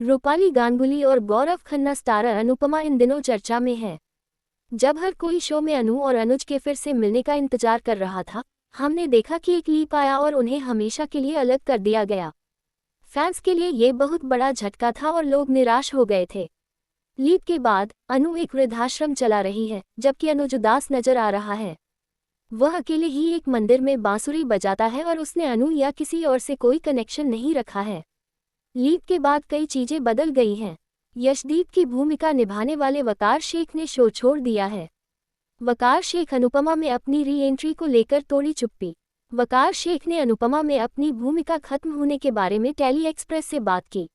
रूपाली गांगुली और गौरव खन्ना स्टारर अनुपमा इन दिनों चर्चा में है। जब हर कोई शो में अनु और अनुज के फिर से मिलने का इंतजार कर रहा था, हमने देखा कि एक लीप आया और उन्हें हमेशा के लिए अलग कर दिया गया। फैंस के लिए ये बहुत बड़ा झटका था और लोग निराश हो गए थे। लीप के बाद अनु एक वृद्धाश्रम चला रही है, जबकि अनुज उदास नजर आ रहा है। वह अकेले ही एक मंदिर में बांसुरी बजाता है और उसने अनु या किसी और से कोई कनेक्शन नहीं रखा है। लीप के बाद कई चीजें बदल गई हैं। यशदीप की भूमिका निभाने वाले वकार शेख ने शो छोड़ दिया है। वकार शेख अनुपमा में अपनी री एंट्री को लेकर तोड़ी चुप्पी। वकार शेख ने अनुपमा में अपनी भूमिका खत्म होने के बारे में टेली एक्सप्रेस से बात की।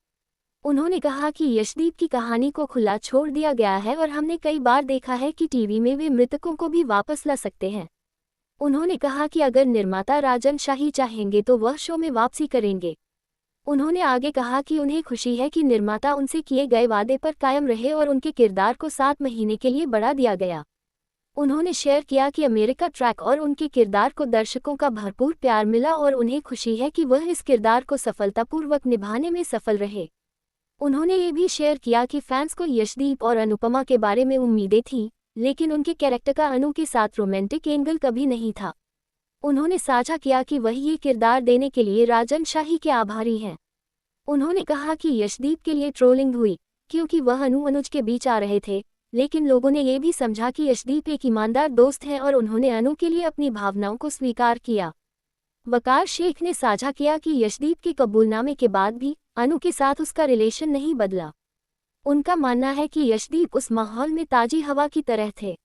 उन्होंने कहा कि यशदीप की कहानी को खुला छोड़ दिया गया है और हमने कई बार देखा है कि टीवी में वे मृतकों को भी वापस ला सकते हैं। उन्होंने कहा कि अगर निर्माता राजन शाही चाहेंगे तो वह शो में वापसी करेंगे। उन्होंने आगे कहा कि उन्हें खुशी है कि निर्माता उनसे किए गए वादे पर कायम रहे और उनके किरदार को 7 महीने के लिए बढ़ा दिया गया। उन्होंने शेयर किया कि अमेरिका ट्रैक और उनके किरदार को दर्शकों का भरपूर प्यार मिला और उन्हें खुशी है कि वह इस किरदार को सफलतापूर्वक निभाने में सफल रहे। उन्होंने ये भी शेयर किया कि फैंस को यशदीप और अनुपमा के बारे में उम्मीदें थीं, लेकिन उनके कैरेक्टर का अनु के साथ रोमांटिक एंगल कभी नहीं था। उन्होंने साझा किया कि वह ये किरदार देने के लिए राजन शाही के आभारी हैं। उन्होंने कहा कि यशदीप के लिए ट्रोलिंग हुई क्योंकि वह अनुज के बीच आ रहे थे, लेकिन लोगों ने यह भी समझा कि यशदीप एक ईमानदार दोस्त हैं और उन्होंने अनु के लिए अपनी भावनाओं को स्वीकार किया। वकार शेख ने साझा किया कि यशदीप के कबूलनामे के बाद भी अनु के साथ उसका रिलेशन नहीं बदला। उनका मानना है कि यशदीप उस माहौल में ताजी हवा की तरह थे।